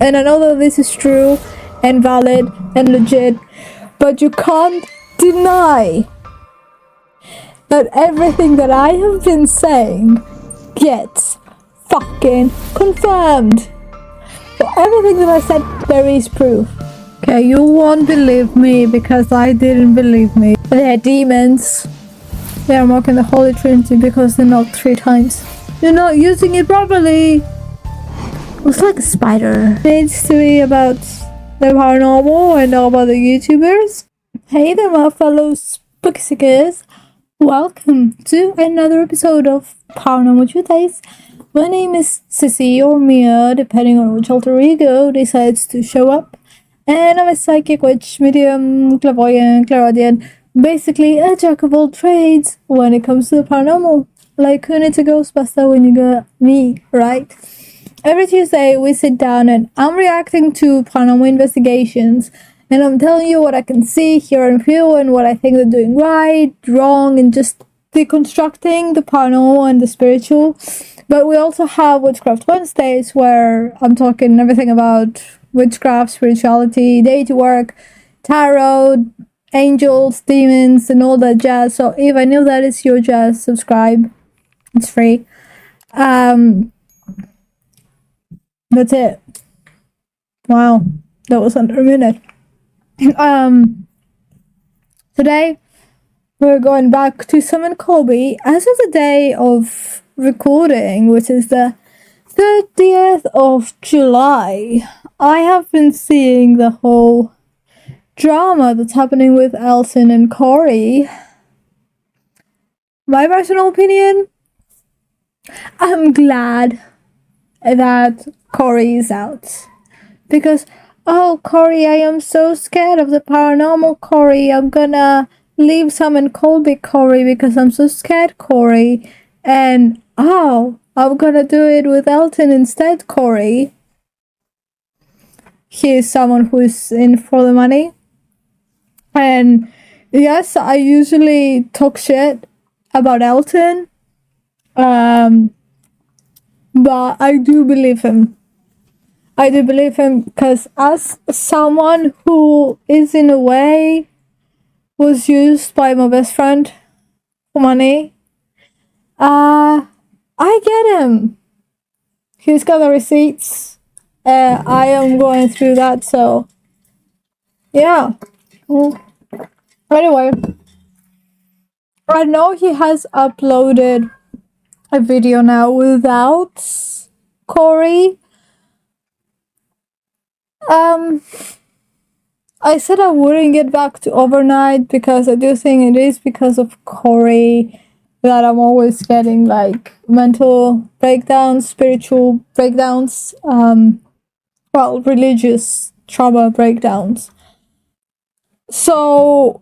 And I know that this is true and valid and legit, but you can't deny that everything that I have been saying gets fucking confirmed. For everything that I said, there is proof. Okay, you won't believe me because I didn't believe me. They're demons. They are mocking the Holy Trinity because they knocked 3 times. You're not using it properly. Looks like a spider. Needs to be about the paranormal and all about the YouTubers. Hey there, my fellow spooky seekers. Welcome to another episode of Paranormal Tuesdays. My name is Sissy or Mia, depending on which alter ego decides to show up. And I'm a psychic witch, medium, clairvoyant, clairaudient, basically a jack of all trades when it comes to the paranormal. Like, who needs a ghostbuster when you got me, right? Every Tuesday, we sit down and I'm reacting to paranormal investigations. And I'm telling you what I can see, hear, and feel, and what I think they're doing right, wrong, and just deconstructing the paranormal and the spiritual. But we also have Witchcraft Wednesdays, where I'm talking everything about witchcraft, spirituality, deity work, tarot, angels, demons, and all that jazz. So if I know that is your jazz, subscribe. It's free. That's it. Wow, that was under a minute. Today we're going back to summon Colby as of the day of recording, which is the 30th of July. I have been seeing the whole drama that's happening with Elton and Corey. My personal opinion, I'm glad that Corey is out. Because, oh, Corey, I am so scared of the paranormal, Corey. I'm gonna leave summon Colby, Corey, because I'm so scared, Corey. And, oh, I'm gonna do it with Elton instead, Corey. He is someone who is in for the money. And, yes, I usually talk shit about Elton. But I do believe him. I do believe him because as someone who is in a way was used by my best friend for money, I get him. He's got the receipts. I am going through that, so yeah. Anyway, I know he has uploaded a video now without Corey. I said I wouldn't get back to overnight because I do think it is because of Corey that I'm always getting like mental breakdowns, spiritual breakdowns, religious trauma breakdowns. So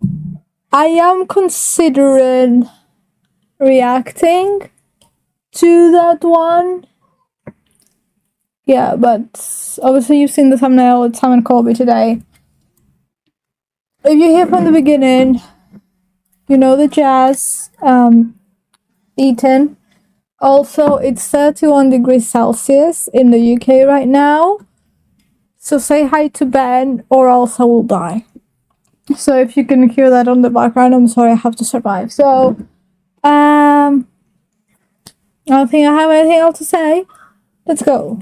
I am considering reacting to that one. Yeah, but obviously you've seen the thumbnail. It's Sam and Colby today. If you hear from the beginning, you know the jazz eaten. Also, it's 31 degrees Celsius in the UK right now. So say hi to Ben or else I will die. So if you can hear that on the background, I'm sorry, I have to survive. So, I don't think I have anything else to say. Let's go.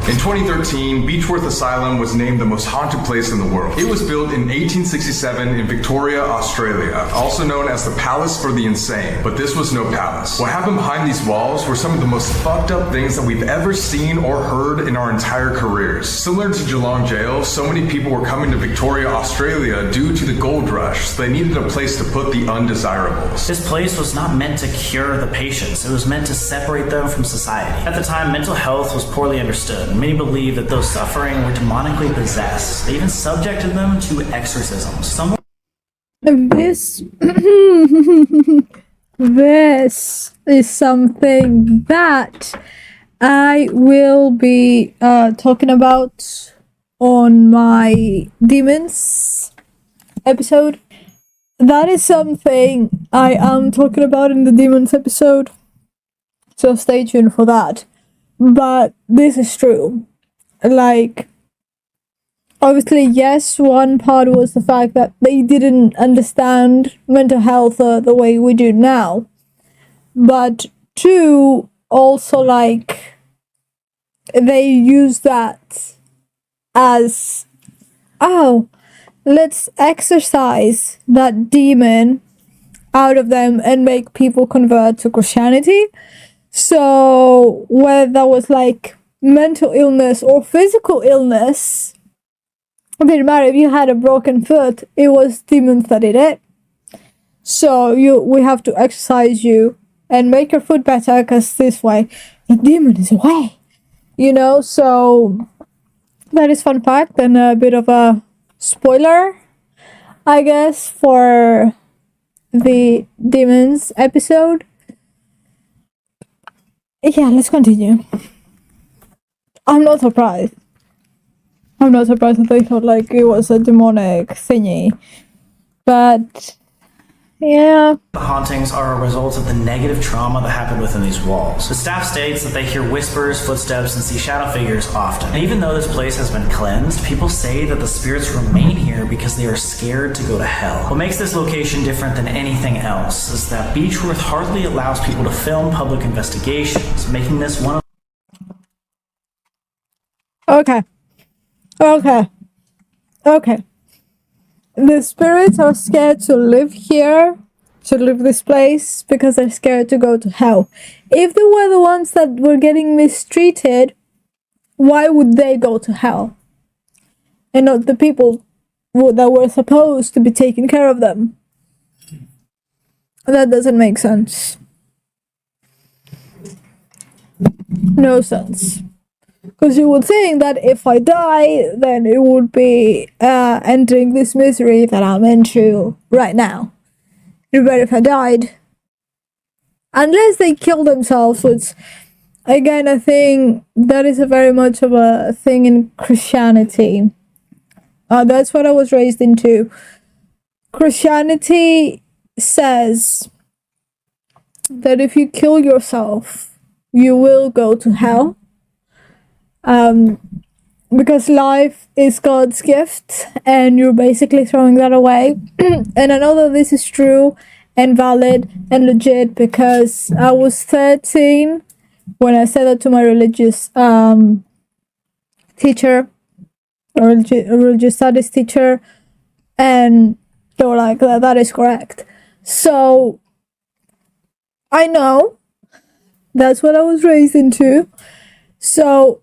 In 2013, Beechworth Asylum was named the most haunted place in the world. It was built in 1867 in Victoria, Australia, also known as the Palace for the Insane. But this was no palace. What happened behind these walls were some of the most fucked up things that we've ever seen or heard in our entire careers. Similar to Geelong Jail, so many people were coming to Victoria, Australia due to the gold rush, so they needed a place to put the undesirables. This place was not meant to cure the patients. It was meant to separate them from society. At the time, mental health was poorly understood. Many believed that those suffering were demonically possessed. They even subjected them to exorcisms. This is something that I will be talking about on my demons episode. That is something I am talking about in the demons episode, so stay tuned for that. But this is true. Like, obviously, yes, one part was the fact that they didn't understand mental health the way we do now. But two, also, like, they use that as, oh, let's exorcise that demon out of them and make people convert to Christianity. So whether that was like mental illness or physical illness, it didn't matter. If you had a broken foot, it was demons that did it. So we have to exorcise you and make your foot better, because this way the demon is away. So that is fun fact and a bit of a spoiler, I guess, for the demons episode. Yeah, let's continue. I'm not surprised that they thought like it was a demonic thingy. But yeah. The hauntings are a result of the negative trauma that happened within these walls. The staff states that they hear whispers, footsteps, and see shadow figures often. And even though this place has been cleansed, people say that the spirits remain here because they are scared to go to hell. What makes this location different than anything else is that Beechworth hardly allows people to film public investigations, making this one of... Okay. The spirits are scared to live here, to live this place, because they're scared to go to hell. If they were the ones that were getting mistreated, why would they go to hell? And not the people that were supposed to be taking care of them. That doesn't make sense. No sense. Because you would think that if I die, then it would be ending this misery that I'm into right now. But if I died, unless they kill themselves, which, again, I think that is a very much of a thing in Christianity. That's what I was raised into. Christianity says that if you kill yourself, you will go to hell. Because life is God's gift and you're basically throwing that away. And I know that this is true and valid and legit, because I was 13 when I said that to my religious teacher, or religious studies teacher, and they were like, that is correct. So I know that's what I was raised into. So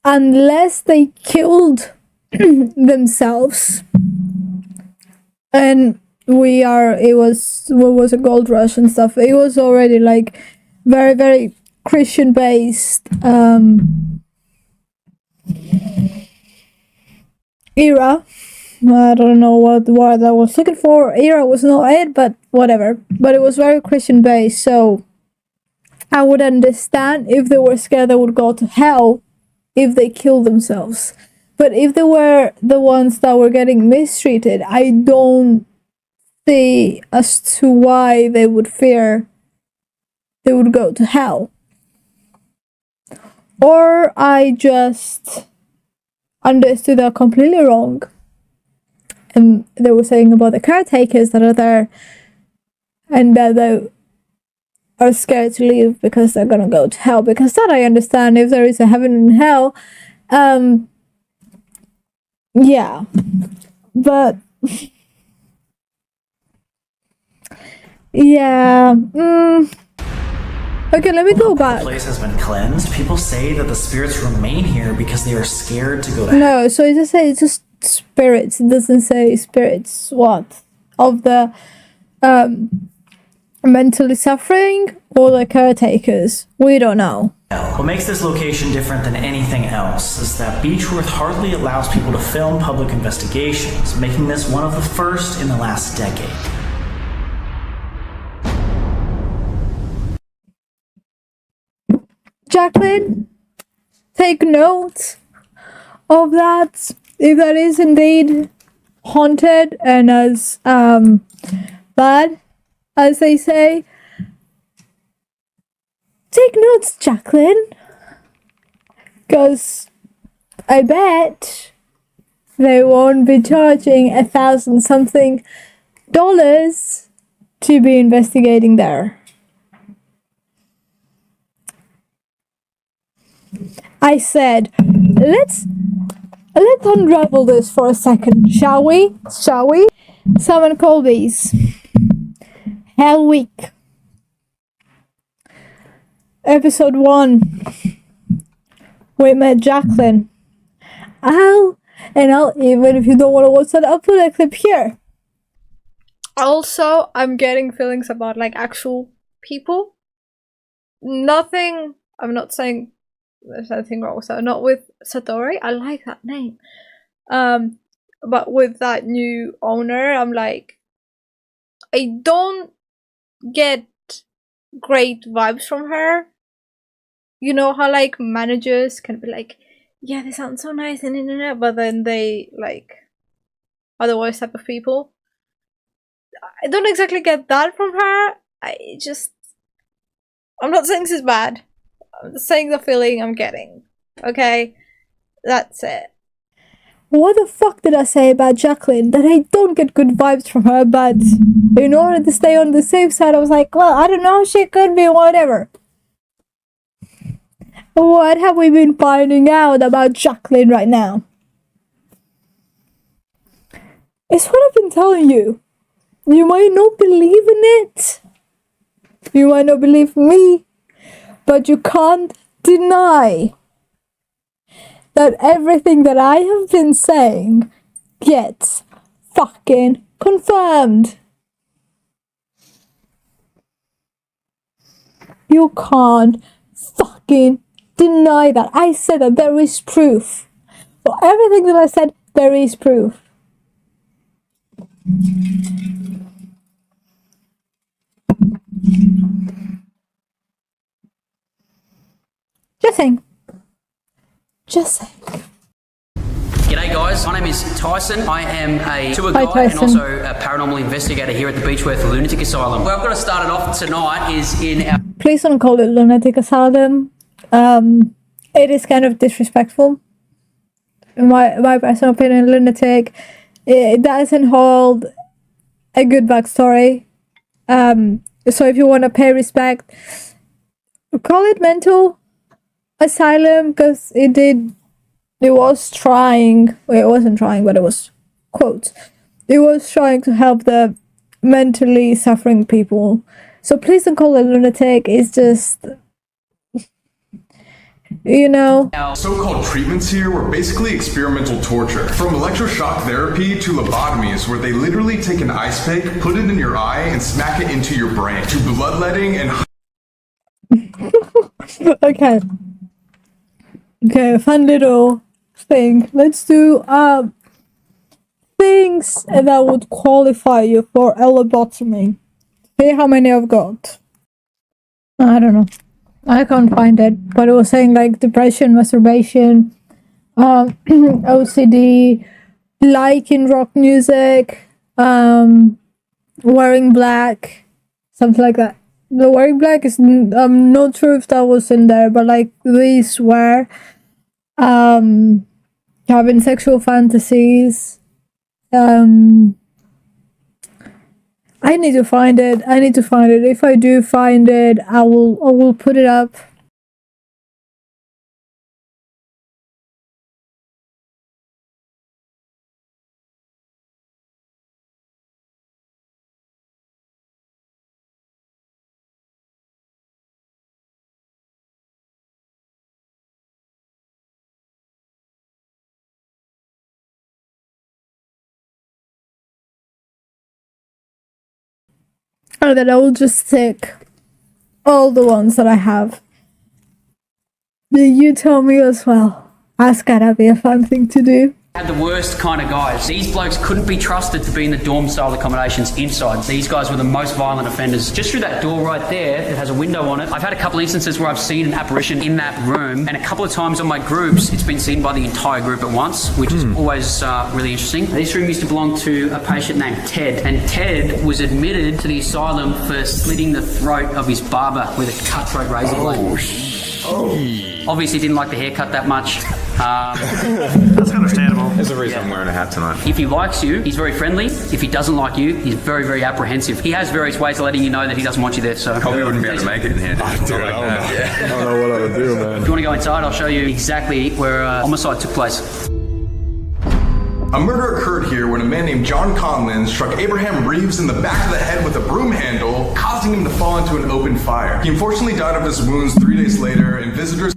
unless they killed themselves, and it was a gold rush and stuff, it was already like very, very Christian based era. I don't know what word I was looking for. Era was not it, but whatever. But it was very Christian based, so I would understand if they were scared they would go to hell if they killed themselves. But if they were the ones that were getting mistreated, I don't see as to why they would fear they would go to hell. Or I just understood that completely wrong. And they were saying about the caretakers that are there, and that they are scared to leave because they're gonna go to hell. Because that I understand, if there is a heaven and hell. Yeah. But yeah. Okay, let me go back. The place has been cleansed. People say that the spirits remain here because they are scared to go to hell. No, so it just says it's just spirits. It doesn't say spirits what? Of the mentally suffering or the caretakers. We don't know. What makes this location different than anything else is that Beechworth hardly allows people to film public investigations, making this one of the first in the last decade. Jacqueline, take note of that. If that is indeed haunted and as bad as they say, take notes, Jacqueline, because I bet they won't be charging $1,000 something to be investigating there. I said, let's unravel this for a second, shall we? Shall we? Summon Colby's Hell Week. Episode 1. We met Jacqueline. I'll even if you don't want to watch that, I'll put a clip here. Also, I'm getting feelings about like actual people. Nothing, I'm not saying there's anything wrong with that. Not with Satori. I like that name. But with that new owner, I'm like, I don't get great vibes from her. You know how like managers can be like, yeah, they sound so nice and but then they like are the worst type of people. I don't exactly get that from her. I'm not saying this is bad. I'm just saying the feeling I'm getting. Okay? That's it. What the fuck did I say about Jacqueline? That I don't get good vibes from her, but in order to stay on the safe side, I was like, well, I don't know, she could be whatever. What have we been finding out about Jacqueline right now? It's what I've been telling you. You might not believe in it. You might not believe me. But you can't deny that everything that I have been saying gets fucking confirmed. You can't fucking deny that. I said that there is proof. For everything that I said, there is proof. Just saying. Just saying. G'day guys, my name is Tyson. I am a tour guide and also a paranormal investigator here at the Beechworth Lunatic Asylum. Where I've got to start it off tonight is in our... Please don't call it Lunatic Asylum. It is kind of disrespectful. In my personal opinion, lunatic. It doesn't hold a good backstory. So if you want to pay respect, call it mental asylum, because it was trying, well, it wasn't trying, but it was, quotes, it was trying to help the mentally suffering people. So please don't call it lunatic. It's just, you know. So-called treatments here were basically experimental torture. From electroshock therapy to lobotomies, where they literally take an ice pick, put it in your eye, and smack it into your brain, to bloodletting and... Okay, fun little thing. Let's do things that would qualify you for a lobotomy. See how many I've got. I don't know. I can't find it, but it was saying like depression, masturbation, OCD, liking rock music, wearing black, something like that. The wearing black is, I'm not sure if that was in there, but like these were, having sexual fantasies. I need to find it. If I do find it, I will put it up. Or that I will just take all the ones that I have. You tell me as well. That's gotta be a fun thing to do. Had the worst kind of guys. These blokes couldn't be trusted to be in the dorm style accommodations inside. These guys were the most violent offenders. Just through that door right there, it has a window on it. I've had a couple instances where I've seen an apparition in that room, and a couple of times on my groups, it's been seen by the entire group at once, which is always really interesting. This room used to belong to a patient named Ted, and Ted was admitted to the asylum for slitting the throat of his barber with a cutthroat razor blade. Obviously didn't like the haircut that much. That's understandable. There's a reason I'm wearing a hat tonight. If he likes you, he's very friendly. If he doesn't like you, he's very, very apprehensive. He has various ways of letting you know that he doesn't want you there. So Colby wouldn't be able to make it in here. I don't know what I would do, man. If you want to go inside, I'll show you exactly where homicide took place. A murder occurred here when a man named John Conlon struck Abraham Reeves in the back of the head with a broom handle, causing him to fall into an open fire. He unfortunately died of his wounds 3 days later, and visitors...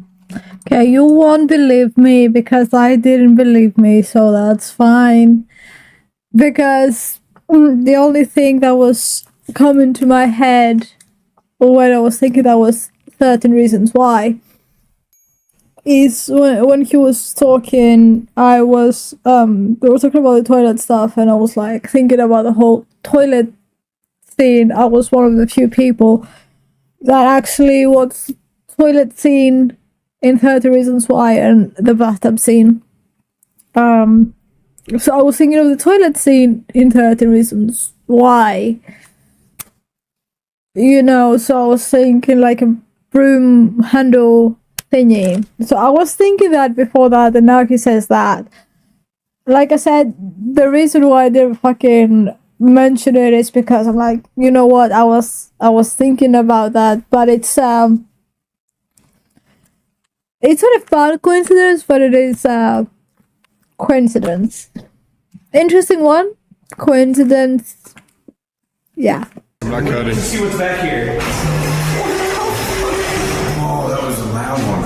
Okay, you won't believe me because I didn't believe me, so that's fine. Because the only thing that was coming to my head when I was thinking that was 13 Reasons Why is when he was talking, they were talking about the toilet stuff, and I was like thinking about the whole toilet scene. I was one of the few people that actually watched toilet scene in 30 Reasons Why and the bathtub scene. So I was thinking of the toilet scene in 30 Reasons Why. You know, so I was thinking like a broom handle thingy. So I was thinking that before that, and now he says that. Like I said, the reason why I didn't fucking mention it is because I'm like, you know what, I was thinking about that, but it's not a fun coincidence, but it is a coincidence. Interesting one. Coincidence. Yeah. I'm not cutting. Let's see what's back here. Oh, that was a loud one.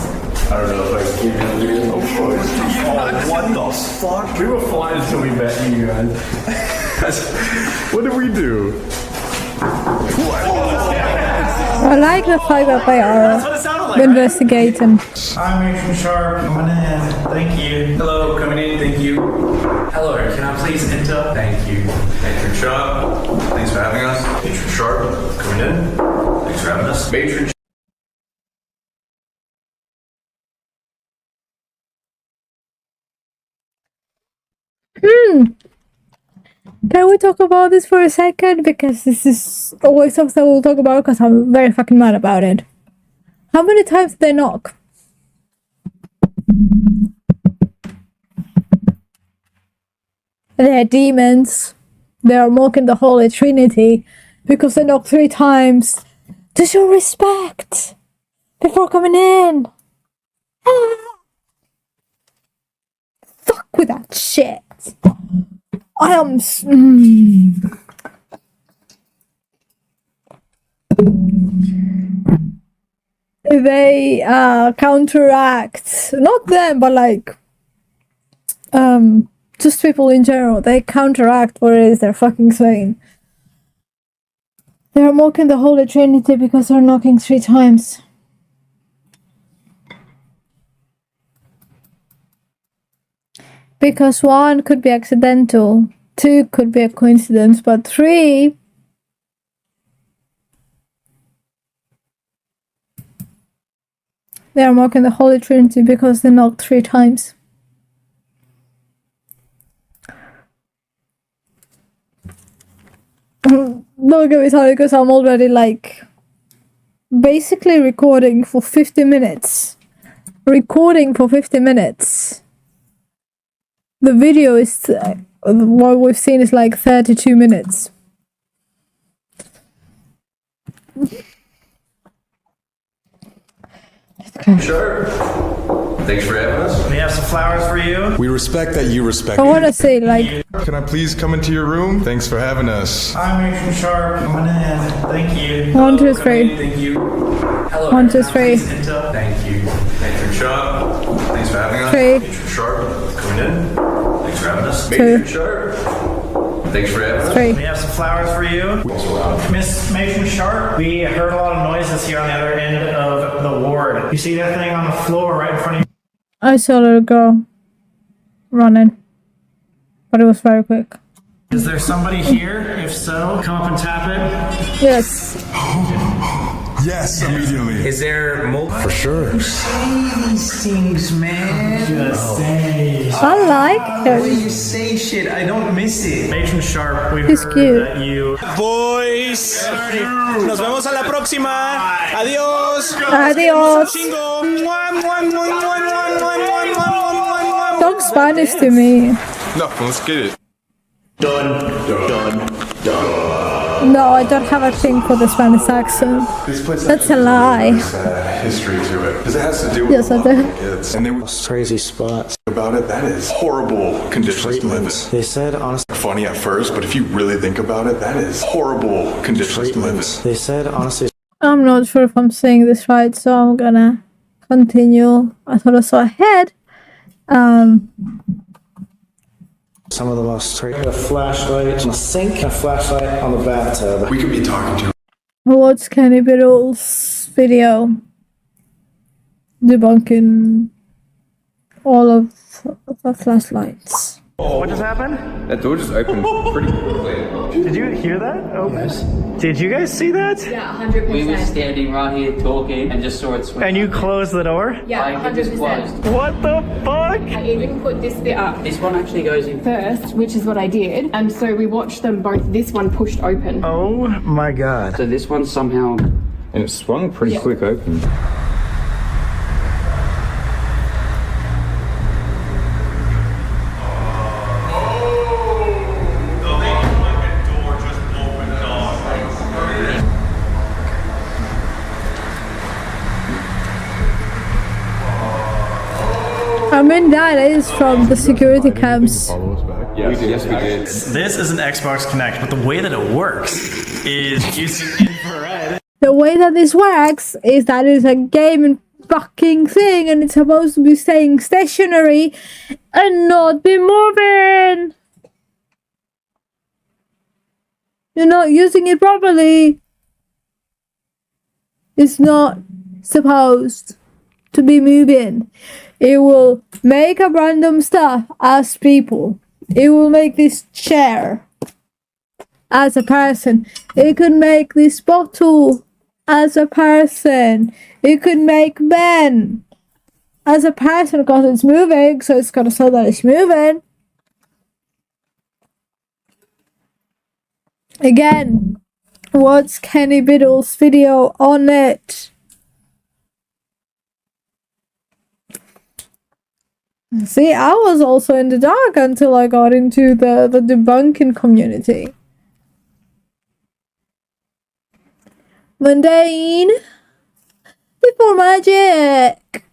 I don't know if I can keep it in the video. Oh, what the fuck? We were flying until we met you guys. What did we do? I like the fact that they That's what it sounded are like, right? investigating. I'm Matron Sharp, coming in. Thank you. Hello, coming in, thank you. Hello, can I please enter? Thank you. Matron Sharp, thanks for having us. Matron Sharp, coming in. Thanks for having us. Matron Can we talk about this for a second? Because this is always something we'll talk about because I'm very fucking mad about it. How many times did they knock? They're demons. They are mocking the Holy Trinity because they knock 3 times to show respect before coming in. Fuck with that shit. I am. They counteract, not them, but like just people in general. They counteract what it is they're fucking saying. They're mocking the Holy Trinity because they're knocking 3 times. Because 1 could be accidental, 2 could be a coincidence, but 3... They are mocking the Holy Trinity because they knocked 3 times. Don't get me started because I'm already like basically recording for 50 minutes. The video is, what we've seen is like 32 minutes. Sharp, thanks for having us. We have some flowers for you. We respect that you respect I me. want to say like, Can I please come into your room? Thanks for having us. I'm Matron Sharp, coming in. Thank you. 1, 2, Coming 3. in, thank you. Hello, 1, 2, can I 3. please enter? Thank you. Matron Sharp, thanks for having us. 3. Matron Sharp, coming in. Thanks for having us. 2. Matron Sharp, thanks for having us. 3. We have some flowers for you. Miss Matron Sharp, we heard a lot of noises here on the other end of the ward. You see that thing on the floor right in front of you? I saw a little girl running. but it was very quick. Is there somebody here? If so, come up and tap it. Yes. Yes, immediately. Is there multiple? For sure. Say these things, man. Just say. I like When him. you say shit, I don't miss it. Matron Sharp, we He's heard cute. that you. Boys, nos vemos a la próxima. Adiós. Adios. Chingo. Mua, mua, mua, mua, mua, mua, mua, mua. Talk Spanish to me. No, let's get it. Done. No, I don't have a thing for the Spanish accent. This place That's a lie. has history to it because it has to do with Yes, I do. kids, and they were Crazy spots. about it. That is horrible conditions to live in. They said honestly. Funny at first, but if you really think about it, that is horrible conditions to live in. They said honestly. I'm not sure if I'm saying this right, so I'm gonna continue. I thought I saw a head. Some of the most crazy. A flashlight on the sink. And a flashlight on the bathtub. We could be talking to What's Kenny Biddle's video debunking all of the flashlights? What just happened? That door just opened pretty quickly. Did you hear that? Open. Did you guys see that? Yeah, 100%. We were standing right here talking and just saw it swing. And you closed the door? Yeah, Like, it was 100%. closed. What the fuck? I even put this bit up This one actually goes in. first, which is what I did. And so we watched them both. This one pushed open. Oh my god. So this one somehow. And it swung pretty quick open. I mean, that is from the security cams. Yes, we did. This is an Xbox Connect, but the way that it works is using infrared. The way that this works is that it's a gaming fucking thing and it's supposed to be staying stationary and not be moving. You're not using it properly. It's not supposed to be moving. It will make a random stuff as people. It will make this chair as a person. It could make this bottle as a person. It could make Ben as a person because it's moving, so it's gonna show that it's moving. Again, what's Kenny Biddle's video on it? See, I was also in the dark until I got into the debunking community. Mundane before magic.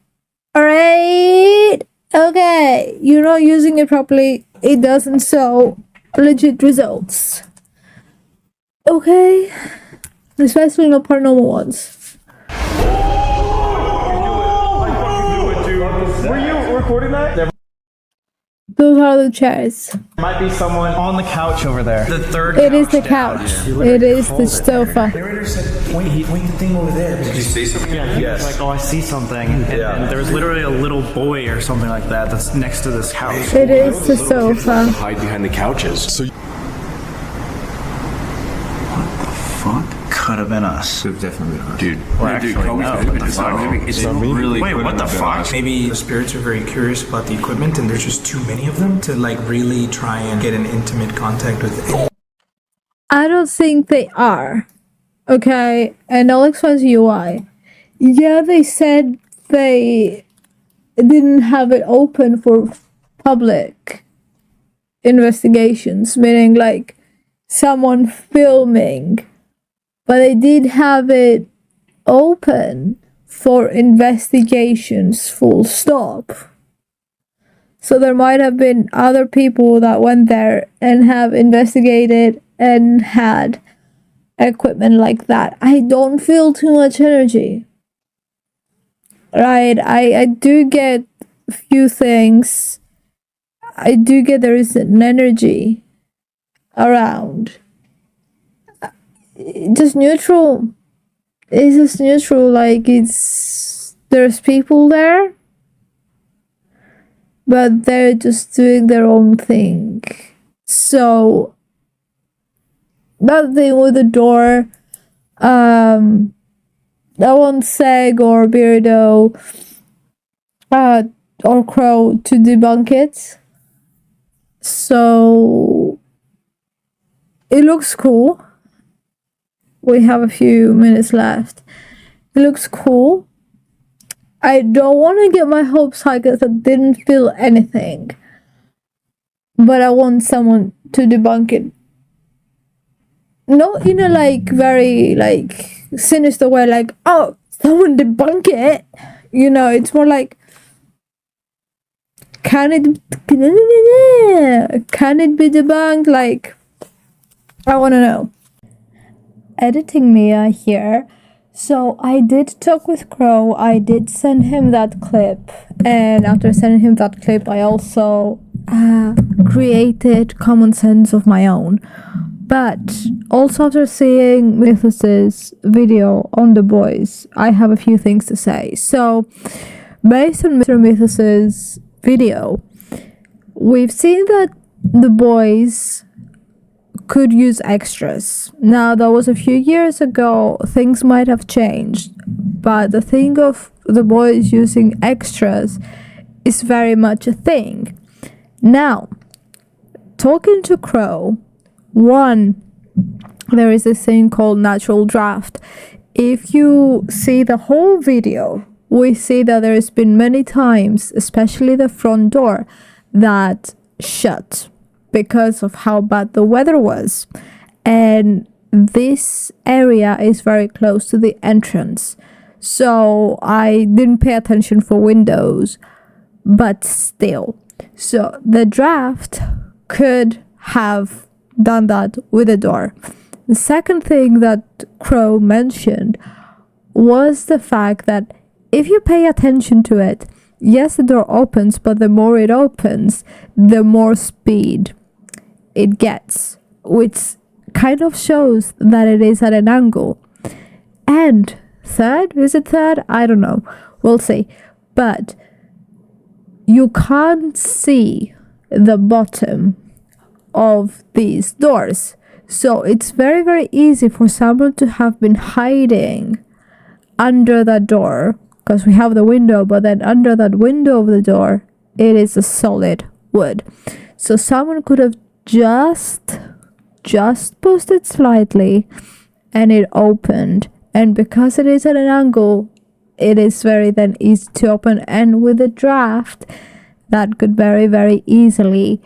Alright? Okay, you're not using it properly. It doesn't show legit results. Okay? Especially not paranormal ones. Were you recording that? There Those are the chairs. might be someone on the couch over there. The third It is the couch. It is the sofa. Narrator said, point the thing over there. Did you see something? Yeah, he was like, oh, I see something. And there was literally a little boy or something like that that's next to this couch. It is the sofa. Hide behind the couches. So Could have been us. Could have definitely been us. Dude, it's really. Wait, what the fuck? Maybe the spirits are very curious about the equipment and there's just too many of them to like really try and get an intimate contact with any. I don't think they are. Okay, and I'll explain to you why. Yeah, they said they didn't have it open for public investigations, meaning like someone filming. But they did have it open for investigations, full stop. So there might have been other people that went there and have investigated and had equipment like that. I don't feel too much energy. Right? I do get a few things. I do get there is an energy around. Just neutral. It's just neutral, like there's people there. but they're just doing their own thing. So that thing with the door, I want 𝐼𝐸𝐵 or Beardo or Crow to debunk it. So it looks cool. We have a few minutes left. It looks cool. I don't want to get my hopes high because I didn't feel anything. But I want someone to debunk it. Not in a like very like sinister way, like, oh, someone debunk it. You know, it's more like, can it be debunked? Like, I want to know. Editing Mia here. So I did talk with Crow. I did send him that clip, and after sending him that clip, I also created common sense of my own. But also after seeing Mythos's video on the boys, I have a few things to say. So based on Mr. Mythos's video, we've seen that the boys could use extras. Now, that was a few years ago. Things might have changed, but the thing of the boys using extras is very much a thing. Now, talking to Crow, one, there is this thing called natural draft. If you see the whole video, we see that there has been many times, especially the front door, that shut because of how bad the weather was. And this area is very close to the entrance. So I didn't pay attention for windows, but still. So the draft could have done that with a door. The second thing that Crow mentioned was the fact that if you pay attention to it, yes, the door opens, but the more it opens, the more speed it gets, which kind of shows that it is at an angle. And third, is it third? I don't know. We'll see. But you can't see the bottom of these doors. So it's very, very easy for someone to have been hiding under that door, because we have the window, but then under that window of the door, it is a solid wood. So someone could have just pushed it slightly and it opened. And because it is at an angle, it is very then easy to open. And with a draft, that could very, very easily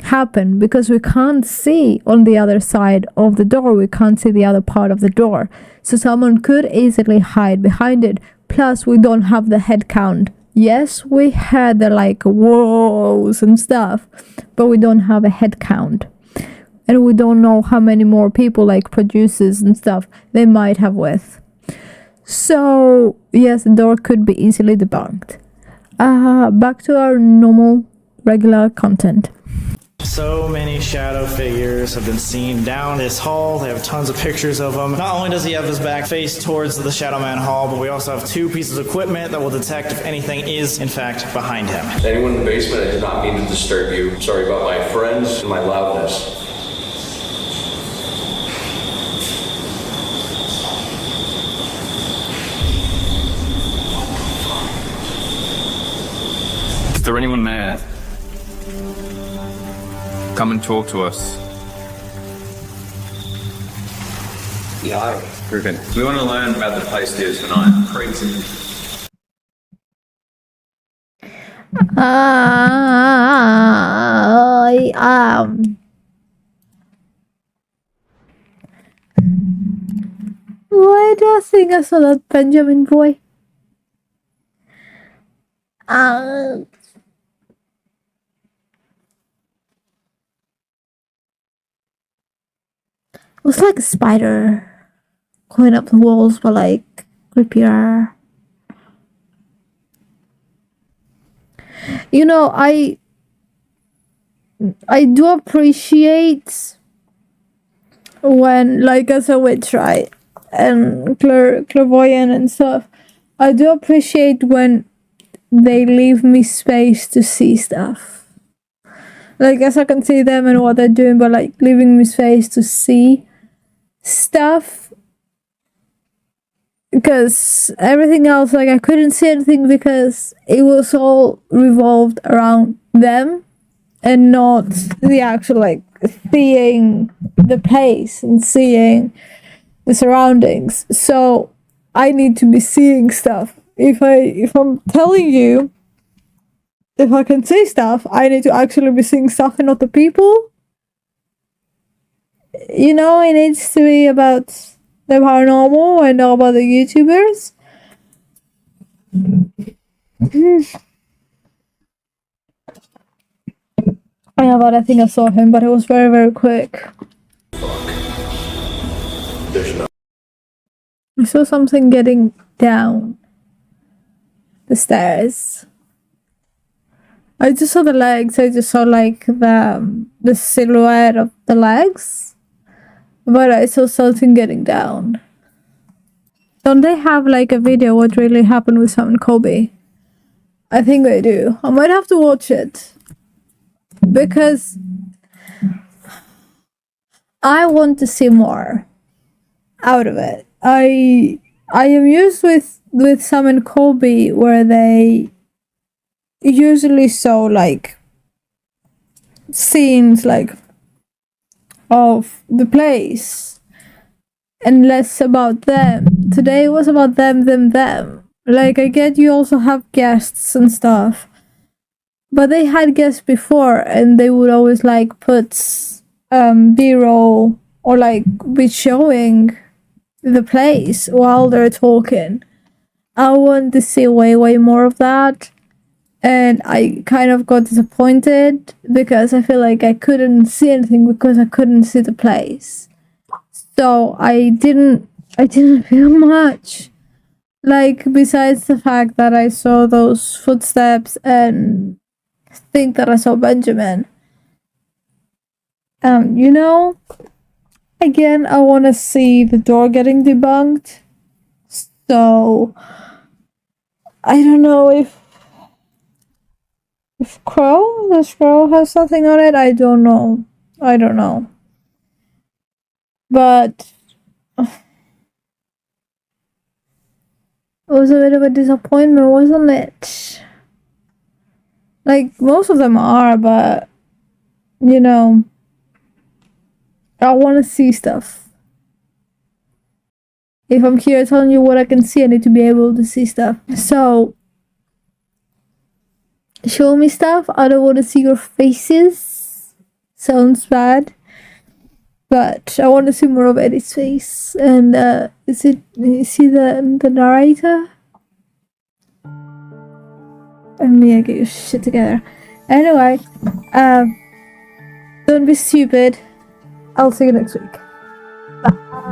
happen, because we can't see on the other side of the door, we can't see the other part of the door, so someone could easily hide behind it. Plus, we don't have the head count. Yes, we had the like whoas and stuff, but we don't have a head count, and we don't know how many more people, like producers and stuff, they might have with. So yes, the door could be easily debunked. Back to our normal regular content. So many shadow figures have been seen down this hall. They have tons of pictures of them. Not only does he have his back faced towards the Shadow Man hall, but we also have two pieces of equipment that will detect if anything is, in fact, behind him. Anyone in the basement, I did not mean to disturb you. Sorry about my friends and my loudness. Is there anyone there? Come and talk to us. Yeah, Griffin, we want to learn about the place here tonight. Crazy. Why do I think I saw that Benjamin boy? It was like a spider going up the walls, but like creepier. You know, I do appreciate when, like, as a witch, right, and clairvoyant and stuff, I do appreciate when they leave me space to see stuff. Like, yes, I can see them and what they're doing, but like leaving me space to see stuff. Because everything else, like, I couldn't see anything because it was all revolved around them and not the actual, like, seeing the place and seeing the surroundings. So I need to be seeing stuff. If I'm telling you, if I can see stuff, I need to actually be seeing stuff and not the people. You know, it needs to be about the paranormal and not about the YouTubers. Yeah, but I think I saw him, but it was very, very quick. I saw something getting down the stairs. I just saw the legs. I just saw like the silhouette of the legs, but I saw something getting down. Don't they have like a video what really happened with Sam and Colby? I think they do. I might have to watch it because I want to see more out of it. I am used with Sam and Colby where they usually show like scenes like of the place and less about them. Today was about them. Like, I get you also have guests and stuff, but they had guests before and they would always like put B-roll or like be showing the place while they're talking. I want to see way more of that, and I kind of got disappointed because I feel like I couldn't see anything because I couldn't see the place. So I didn't feel much. Like, besides the fact that I saw those footsteps and think that I saw Benjamin. You know, again, I want to see the door getting debunked. So I don't know if the scroll has something on it. I don't know. But it was a bit of a disappointment, wasn't it? Like, most of them are, but you know, I want to see stuff. If I'm here telling you what I can see, I need to be able to see stuff. So show me stuff. I don't want to see your faces. Sounds bad, but I want to see more of Eddie's face. And is he the narrator? Let me get your shit together. Anyway, don't be stupid. I'll see you next week.